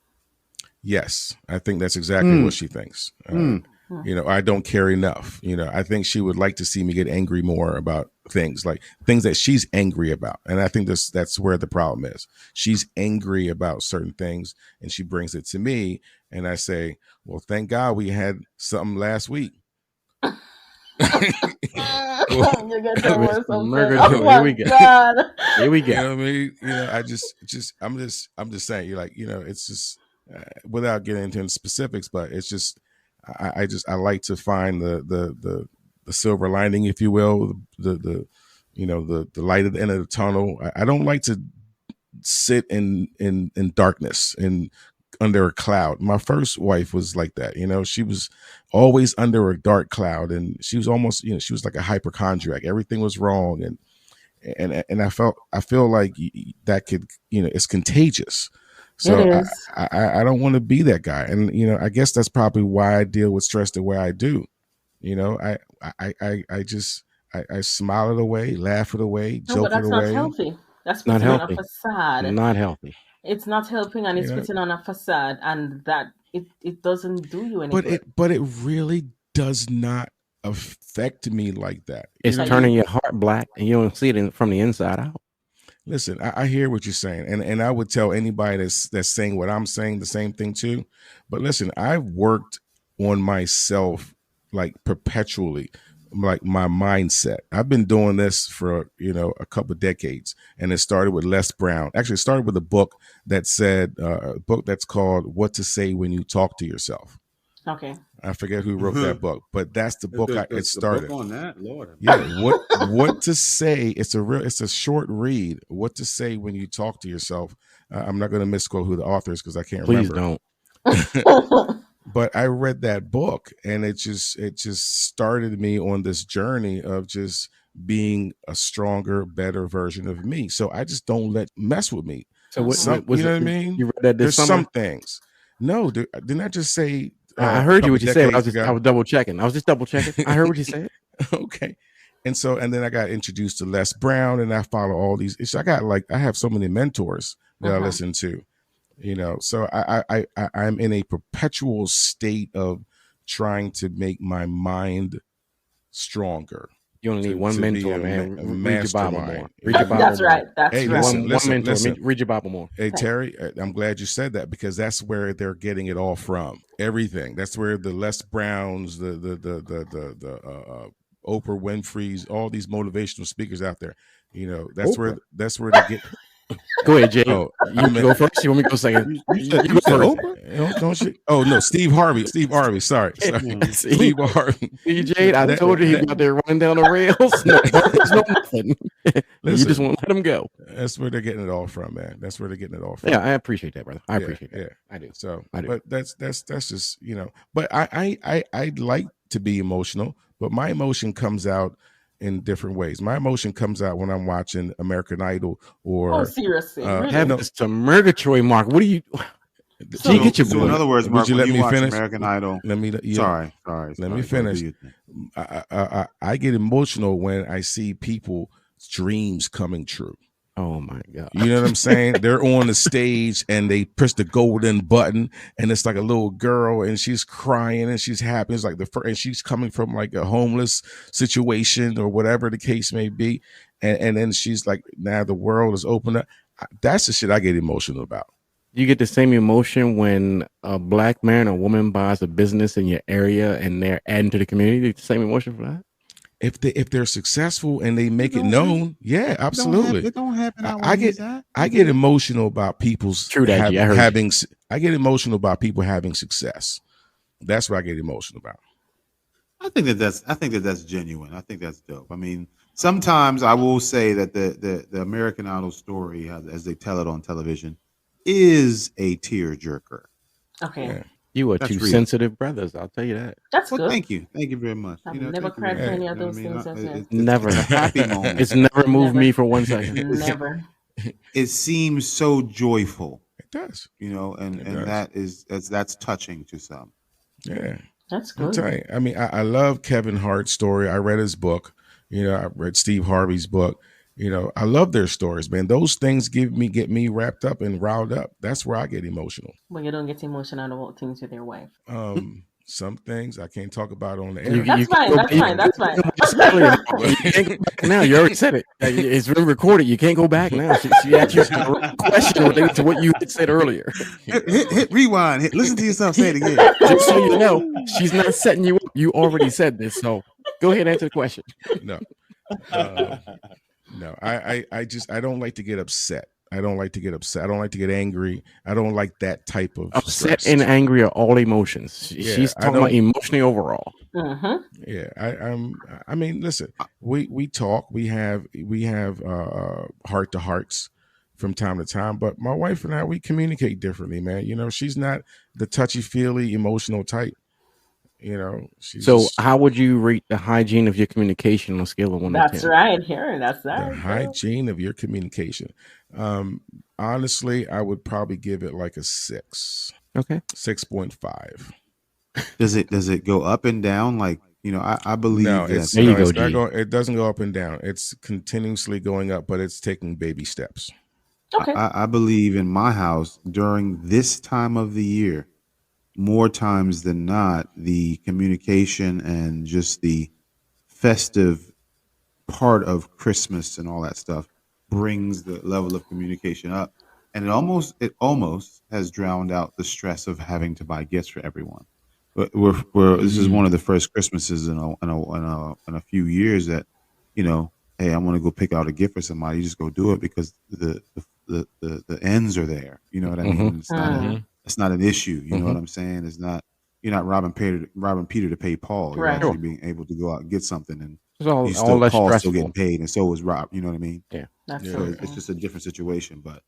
Yes, I think that's exactly what she thinks. I don't care enough. I think she would like to see me get angry more about things that she's angry about. And I think that's where the problem is. She's angry about certain things and she brings it to me. And I say, well, thank God we had something last week. Here we go. You know what I mean? I'm just saying, it's just without getting into specifics, but it's just, I like to find the silver lining, if you will, the light at the end of the tunnel. I don't like to sit in darkness and under a cloud. My first wife was like that. She was always under a dark cloud, and she was almost, she was like a hypochondriac. Everything was wrong, and I feel like that could, it's contagious. So I don't want to be that guy. And, I guess that's probably why I deal with stress the way I do. I smile it away, laugh it away, joke it away. That's not healthy. That's putting on a facade. Not healthy. It's not helping, and it's putting on a facade, and that it doesn't do you any good. But it really does not affect me like that. It's turning your heart black, and you don't see it from the inside out. Listen, I hear what you're saying, and I would tell anybody that's saying what I'm saying the same thing too. But listen, I've worked on myself like perpetually, like my mindset. I've been doing this for a couple of decades, and it started with Les Brown. Actually, it started with a book that said a book that's called "What to Say When You Talk to Yourself." Okay. I forget who wrote that book, but that's the book it started. The book on that, Lord. Yeah, what to say? It's a short read. What to say when you talk to yourself. I'm not going to misquote who the author is because I can't remember. Please don't. But I read that book, and it just started me on this journey of just being a stronger, better version of me. So I just don't let mess with me. So what I mean? You read that There's summer? Some things. No, didn't I just say? I heard you what you said. I was double checking. I was just double checking. I heard what you said. Okay. And then I got introduced to Les Brown, and I follow all these. I have so many mentors that I listen to, so I'm in a perpetual state of trying to make my mind stronger. You only need one mentor, man. Read your Bible more. Read your Bible. That's right. Hey, listen, one mentor. Read your Bible more. Hey, Terry, I'm glad you said that, because that's where they're getting it all from. Everything. That's where the Les Browns, the Oprah Winfrey's, all these motivational speakers out there. That's Oprah. where they get. Go ahead, Jay. You go first. You want me to go second? You go first. Don't you? Oh no, Steve Harvey. Sorry. Steve Harvey. Jade, I told you he got there running down the rails. No, there's no nothing. Listen, you just won't let him go. That's where they're getting it all from, man. That's where they're getting it all from. Yeah, I appreciate that, brother. I appreciate that. Yeah, I do. So, I do. But that's just But I like to be emotional, but my emotion comes out in different ways. My emotion comes out when I'm watching American Idol or seriously. It's to Murgatroyd, Mark. What do you So in other words, Mark, would you let me watch finish? American Idol? Let me Sorry. Let me finish. I get emotional when I see people's dreams coming true. Oh my God. You know what I'm saying? They're on the stage and they press the golden button and it's like a little girl and she's crying and she's happy. It's like and she's coming from like a homeless situation or whatever the case may be. And then she's like, now the world is open up. That's the shit I get emotional about. You get the same emotion when a black man or woman buys a business in your area and they're adding to the community. You get the same emotion for that? If they're successful and they make it known, yeah, absolutely. It don't happen. I get emotional about people's having. I get emotional about people having success. That's what I get emotional about. I think that's genuine. I think that's dope. I mean, sometimes I will say that the American Idol story, as they tell it on television, is a tearjerker. Okay. Yeah. You are two sensitive brothers. I'll tell you that. That's good. Thank you very much. I've never cried for any of those things. Never. It's a happy moment. It's never moved me for 1 second. Never. It seems so joyful. It does. And that's touching to some. Yeah. That's good. I'm telling you, I mean, I love Kevin Hart's story. I read his book. I read Steve Harvey's book. I love their stories, man. Those things get me wrapped up and riled up. That's where I get emotional. Well, you don't get emotional about things with your wife. Some things I can't talk about on the air. That's fine. Now you already said it. It's been recorded. You can't go back now. She asked you a question related to what you had said earlier. Hit rewind. Listen to yourself say it again. Just so you know, she's not setting you up. You already said this. So go ahead and answer the question. No. No, I don't like to get upset. I don't like to get upset. I don't like to get angry. I don't like that type of upset stress. and angry are all emotions. She's talking about emotionally overall. Uh-huh. Yeah, I mean, listen, we talk. We have heart to hearts from time to time. But my wife and I, we communicate differently, man. She's not the touchy feely emotional type. How would you rate the hygiene of your communication on a scale of 1 to 10? That's right here. That's right. The hygiene of your communication. Honestly, I would probably give it like a 6. Okay. 6.5. Does it go up and down? Like, I believe no, that. it doesn't go up and down. It's continuously going up, but it's taking baby steps. Okay. I believe in my house during this time of the year, more times than not, the communication and just the festive part of Christmas and all that stuff brings the level of communication up, and it almost has drowned out the stress of having to buy gifts for everyone. This is one of the first Christmases in a few years that, hey, I want to go pick out a gift for somebody. You just go do it because the ends are there. You know what I mean? It's not an issue. You know what I'm saying? It's not, you're not robbing Peter to pay Paul. You're actually being able to go out and get something, and Paul's still getting paid, and so is Rob. You know what I mean? Yeah. It's just a different situation, but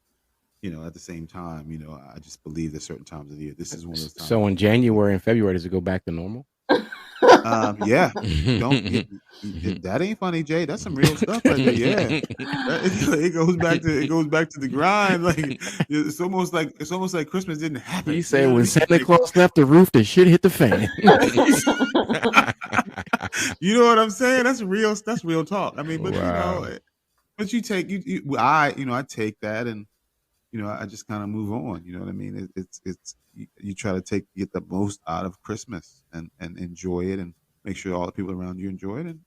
at the same time, I just believe that certain times of the year, this is one of those times. So in January and February, does it go back to normal? Yeah. That ain't funny, Jay. That's some real stuff right there. Yeah. It goes back to the grind. Like it's almost like Christmas didn't happen. He said when Santa Claus left the roof, the shit hit the fan. You know what I'm saying? That's real talk. I mean, but but you take I take that, and I just kind of move on. You know what I mean? It's you try to get the most out of Christmas and enjoy it, and make sure all the people around you enjoy it, and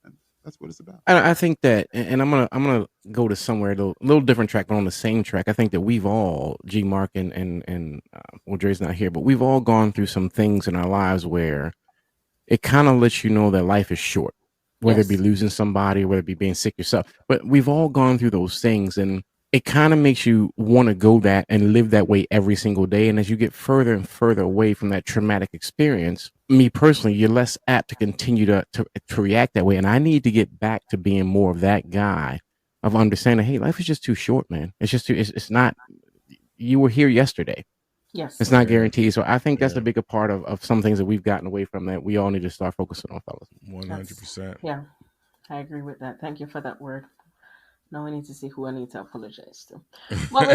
that's what it's about. And I think that, and I'm gonna go to somewhere a little different track, but on the same track. I think that we've all, G Mark and well, Dre's not here, but we've all gone through some things in our lives where it kind of lets you know that life is short, whether it be losing somebody, or whether it be being sick yourself. But we've all gone through those things, and it kind of makes you want to go that and live that way every single day. And as you get further and further away from that traumatic experience, me personally, you're less apt to continue to react that way. And I need to get back to being more of that guy of understanding, hey, life is just too short, man. It's just it's not, you were here yesterday. Yes. It's not guaranteed. So I think that's a bigger part of some things that we've gotten away from that we all need to start focusing on, fellas. 100%. Yeah, I agree with that. Thank you for that word. Now we need to see who I need to apologize to. But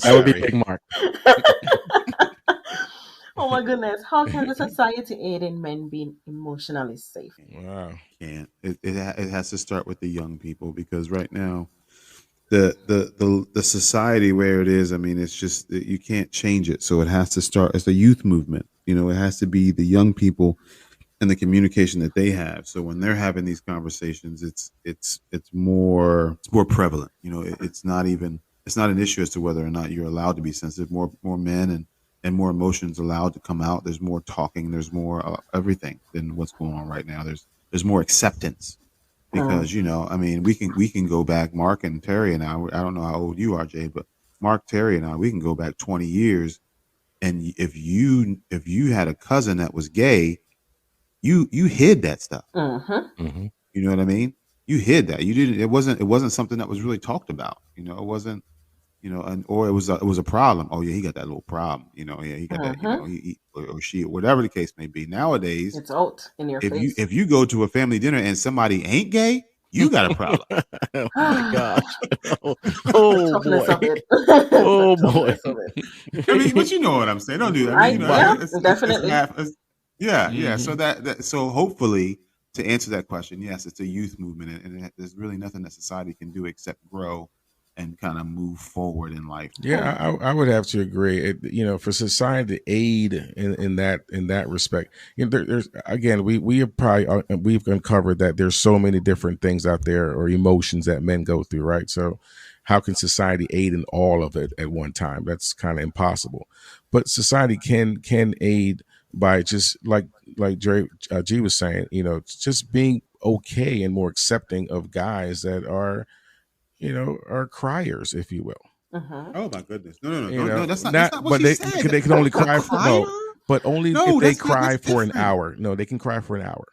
that would be Big Mark. Oh my my goodness. How can the society aid in men being emotionally safe? Wow. Can't. It has to start with the young people, because right now the society where it is, I mean, it's just, you can't change it. So it has to start as a youth movement. It has to be the young people and the communication that they have. So when they're having these conversations, it's more prevalent. It's not an issue as to whether or not you're allowed to be sensitive. More men and more emotions allowed to come out. There's more talking. There's more everything than what's going on right now. There's more acceptance, because I mean, we can go back. Mark and Terry and I don't know how old you are, Jay, but Mark, Terry, and I, we can go back 20 years. And if you had a cousin that was gay, you hid that stuff. Mm-hmm. You know what I mean? You hid that. You didn't. It wasn't something that was really talked about. It wasn't. Or it was a problem. Oh yeah, he got that little problem. Yeah, he got that. He or she, whatever the case may be. Nowadays, it's out in your if face. you go to a family dinner and somebody ain't gay, you got a problem. Oh my gosh! Oh boy! Oh boy! I mean, but you know what I'm saying. Don't do that. I mean, definitely. Yeah. So so hopefully, to answer that question, yes, it's a youth movement, and there's really nothing that society can do except grow and kind of move forward in life. Yeah, I would have to agree. For society to aid in that respect, there's again, we have probably we've uncovered that there's so many different things out there, or emotions that men go through, right? So how can society aid in all of it at one time? That's kind of impossible. But society can aid by just like G was saying, just being okay and more accepting of guys that are criers, if you will. Oh my goodness! No, that's not what but she said. They can only cry crier? But only if they cry for an hour. No, they can cry for an hour.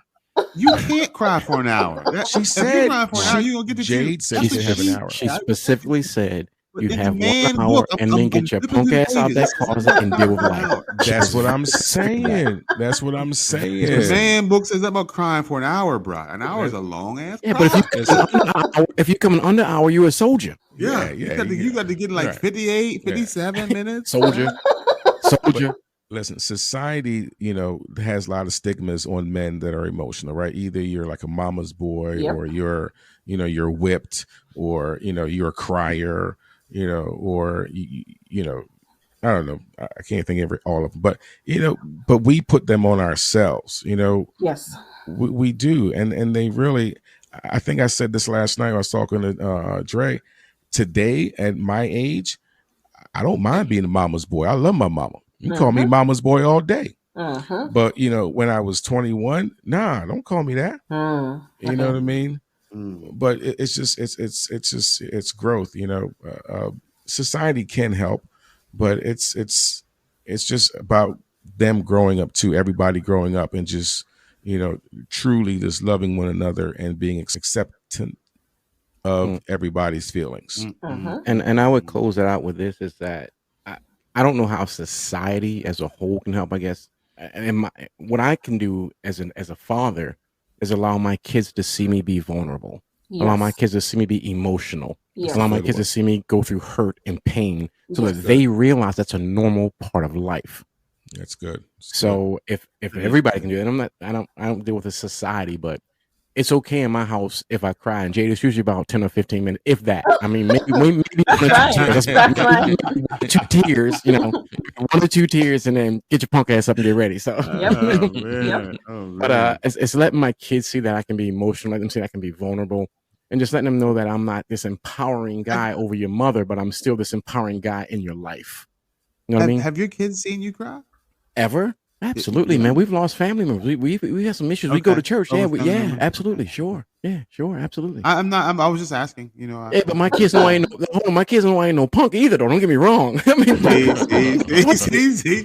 You can't cry for an hour. She if said, you cry for an hour, you gonna get the Jade said you have an hour. She specifically said you in have the 1 man hour, book, and then get your punk ass out that closet and deal with life. That's what I'm saying. That's what I'm saying. The man book says about crying for an hour, bro. An hour is a long ass. Yeah, but if you come in under hour, you're a soldier. Yeah. You got to get like 58, 57 minutes. Soldier. Listen, society, has a lot of stigmas on men that are emotional, right? Either you're like a mama's boy, or you're whipped, or you're a crier, or I don't know. I can't think of all of them, but but we put them on ourselves. Yes, we do, and they really. I think I said this last night. I was talking to Dre. Today, at my age, I don't mind being a mama's boy. I love my mama. You call me mama's boy all day. But when I was 21, nah, don't call me that. You know what I mean? But it's just growth. Society can help, but it's just about them growing up too. Everybody growing up and just truly just loving one another and being acceptant of everybody's feelings. And I would close it out with this: is that I don't know how society as a whole can help. I guess, and what I can do as a father is allow my kids to see me be vulnerable. Yes. Allow my kids to see me be emotional. Yes. Allow my kids to see me go through hurt and pain, so that they realize that's a normal part of life. That's good. So if everybody can do that, I don't deal with a society, but it's okay in my house if I cry. And Jade, it's usually about 10 or 15 minutes, if that. I mean, maybe 1 or 2 tears, 1 or 2 tears, and then get your punk ass up and get ready. So, but it's letting my kids see that I can be emotional, let them see that I can be vulnerable, and just letting them know that I'm not this empowering guy over your mother, but I'm still this empowering guy in your life. You know what I mean? Have your kids seen you cry? Ever? Absolutely, man. We've lost family members. We have some issues. We go to church. Yeah, absolutely. Sure. Yeah, sure. Absolutely. I was just asking, Yeah, but my kids know I ain't no punk either, though. Don't get me wrong. I mean, see.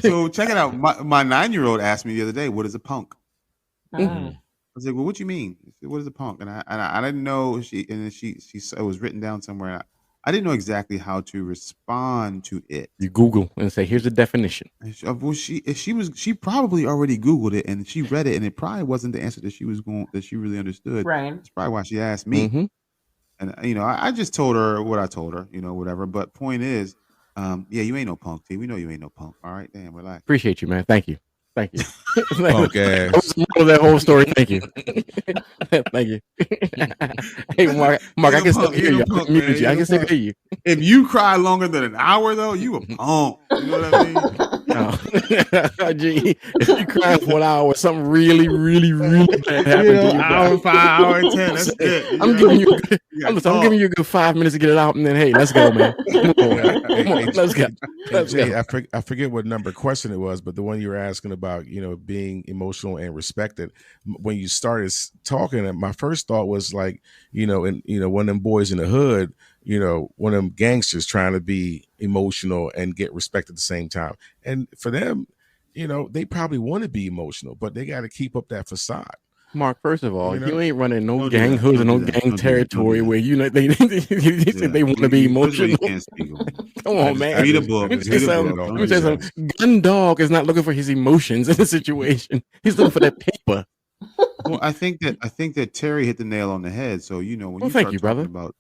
So check it out. My 9-year-old asked me the other day, "What is a punk?" I was like, "Well, what you mean? What is a punk?" And I didn't know. She it was written down somewhere. I didn't know exactly how to respond to it. You Google and say, "Here's the definition." Well, she probably already Googled it and she read it, and it probably wasn't the answer that she really understood. Right. That's probably why she asked me. And I just told her what I told her, whatever. But point is, Yeah, you ain't no punk, T. We know you ain't no punk. All right, damn, relax. Appreciate you, man. Thank you. Thank you. Punk That ass. was the moral of that whole story. Thank you. Thank you. Hey, Mark, I can still hear you. I can mute you. I can still hear you. If you cry longer than an hour, though, you a punk. You know what I mean? Oh. Gee, if you crying for an hour, something really, really, really bad happened to you. Hour 5, hour 10. That's good. I'm giving you a good 5 minutes to get it out, and then hey, let's go, man. Come on, let's go. Jay, I forget what number question it was, but the one you were asking about, being emotional and respected. When you started talking, my first thought was like, one of them boys in the hood, one of them gangsters trying to be emotional and get respect at the same time. And for them, they probably want to be emotional, but they got to keep up that facade. Mark, first of all, you ain't running no gang hood or no gang territory where they want to be emotional. Come on, man. Read a book. Let me tell you something. Gun Dog is not looking for his emotions in the situation. He's looking for that paper. Well, I think that Terry hit the nail on the head. So when you thank start you, talking brother. about,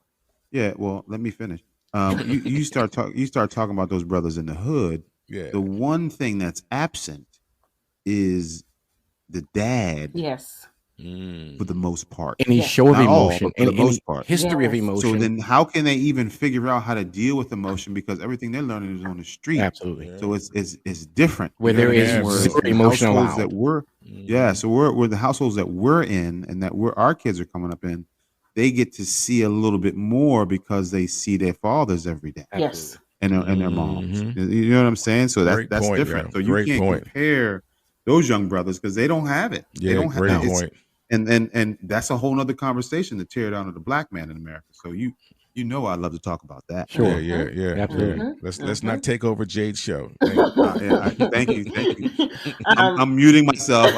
well, let me finish. You start talking about those brothers in the hood. Yeah. The one thing that's absent is the dad. Yes. For the most part, any show of emotion, for the most part, history of emotion. So then, how can they even figure out how to deal with emotion? Because everything they're learning is on the street. Absolutely. So it's different. Where there is zero emotion allowed. That we're the households that we're in, and that our kids are coming up in. They get to see a little bit more because they see their fathers every day. Yes. And their moms. You know what I'm saying? So that's point, different. Yeah. So you can't compare those young brothers because they don't have it. Yeah, they don't great have point. And that's a whole nother conversation, the tear down of the black man in America. So I love to talk about that. Sure. Yeah. Absolutely. Let's not take over Jade's show. Thank you. I'm muting myself.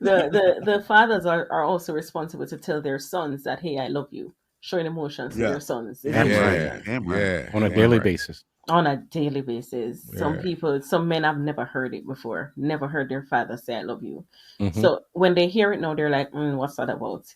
The fathers are also responsible to tell their sons that, hey, I love you. Showing emotions to their sons. On a daily basis. On a daily basis. Some men have never heard it before, never heard their father say I love you. So when they hear it now, they're like, what's that about?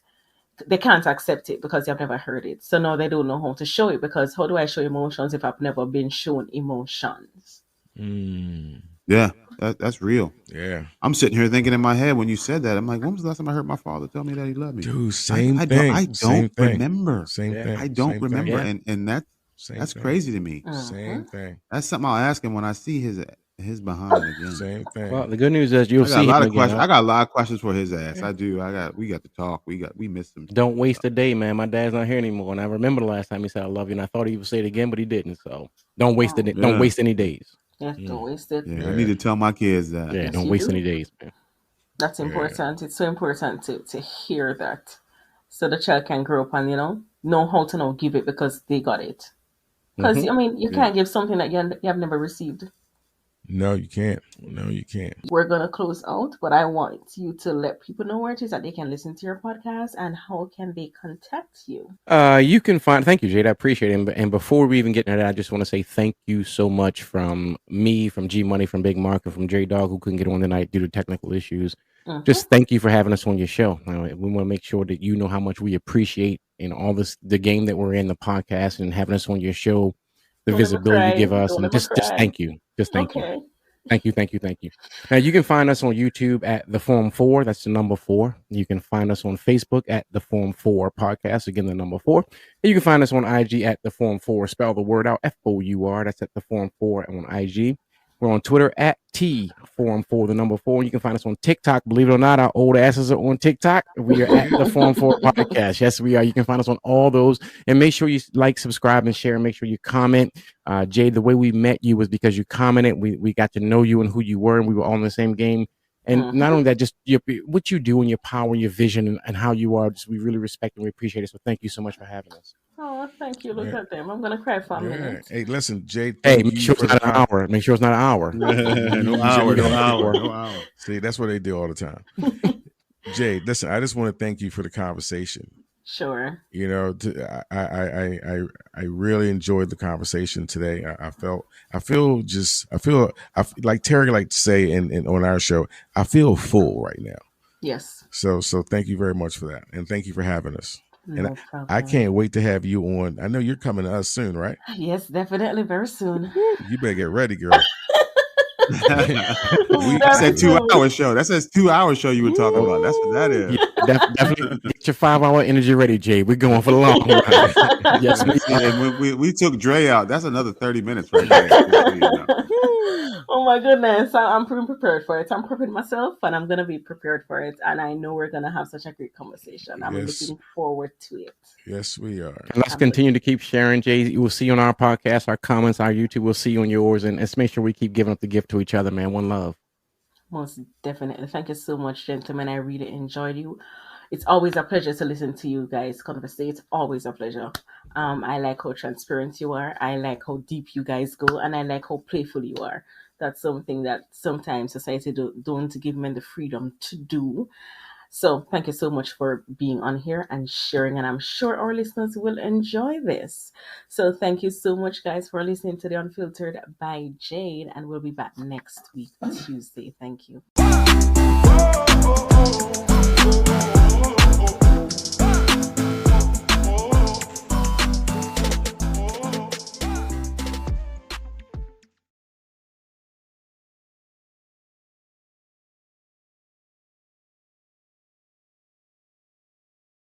They can't accept it because they've never heard it. So now they don't know how to show it, because how do I show emotions if I've never been shown emotions? Yeah, that's real. Yeah. I'm sitting here thinking in my head when you said that, I'm like, when was the last time I heard my father tell me that he loved me? Dude, same thing. I don't remember. Same thing. I don't remember. Thing. And that's crazy to me. Same thing. That's something I'll ask him when I see his behind again. Same thing. Well, the good news is you'll see him again. I got a lot of questions for his ass. I do. We got to talk. We missed him. Don't waste a day, man. My dad's not here anymore, and I remember the last time he said I love you, and I thought he would say it again, but he didn't. So don't waste it. Don't waste any days. Yeah, don't waste it. Yeah, I need to tell my kids that. Yeah, don't waste any days, man. That's important. It's so important to hear that, so the child can grow up and know how to now give it because they got it. Because you can't give something that you have never received. No, you can't. We're going to close out, but I want you to let people know where it is that they can listen to your podcast and how can they contact you. You can find. Thank you, Jade. I appreciate it. And before we even get into that, I just want to say thank you so much from me, from G Money, from Big Mark, and from J Dog, who couldn't get on tonight due to technical issues. Just thank you for having us on your show. We want to make sure that you know how much we appreciate all this, the game that we're in, the podcast, and having us on your show, the visibility you give us, and just thank you. Just thank you. Thank you. Now, you can find us on YouTube at The Forum 4. That's the number 4. You can find us on Facebook at The Forum 4 Podcast. Again, the number 4. And you can find us on IG at The Forum 4. Spell the word out, FOUR. That's at The Forum 4 on IG. We're on Twitter at T4, the number 4. You can find us on TikTok. Believe it or not, our old asses are on TikTok. We are at the Forum 4 Podcast. Yes, we are. You can find us on all those. And make sure you like, subscribe, and share. Make sure you comment. Jade, the way we met you was because you commented. We got to know you and who you were, and we were all in the same game. And not only that, just what you do and your power and your vision and how you are, we really respect and we appreciate it. So thank you so much for having us. Oh, thank you. Look at them. I'm going to cry for a minute. Hey, listen, Jay. Hey, make sure it's not an hour. Make sure it's not an hour. No hour. See, that's what they do all the time. Jay, listen, I just want to thank you for the conversation. Sure. I really enjoyed the conversation today. I feel like Terry liked to say on our show, I feel full right now. Yes. So thank you very much for that. And thank you for having us. No And problem. I can't wait to have you on. I know you're coming to us soon, right? Yes, definitely, very soon. You better get ready, girl. We said 2-hour show. That says 2-hour show you were talking about. That's what that is. Yeah, definitely get your 5-hour energy ready, Jay. We're going for the long run. Yes, and we took Dre out. That's another 30 minutes right there. So you know. Oh my goodness, I'm pretty prepared for it. I'm prepared myself, and I'm gonna be prepared for it. And I know we're gonna have such a great conversation. I'm looking forward to it. Yes, we are. And let's continue to keep sharing, Jay. We'll see you on our podcast, our comments, our YouTube. We'll see you on yours, and let's make sure we keep giving up the gift to each other, man. One love. Most definitely. Thank you so much, gentlemen. I really enjoyed you. It's always a pleasure to listen to you guys conversate. It's always a pleasure. I like how transparent you are. I like how deep you guys go, and I like how playful you are. That's something that sometimes society don't give men the freedom to do. So thank you so much for being on here and sharing, and I'm sure our listeners will enjoy this. So thank you so much, guys, for listening to The Unfiltered by Jade, and we'll be back next week, Tuesday. Thank you.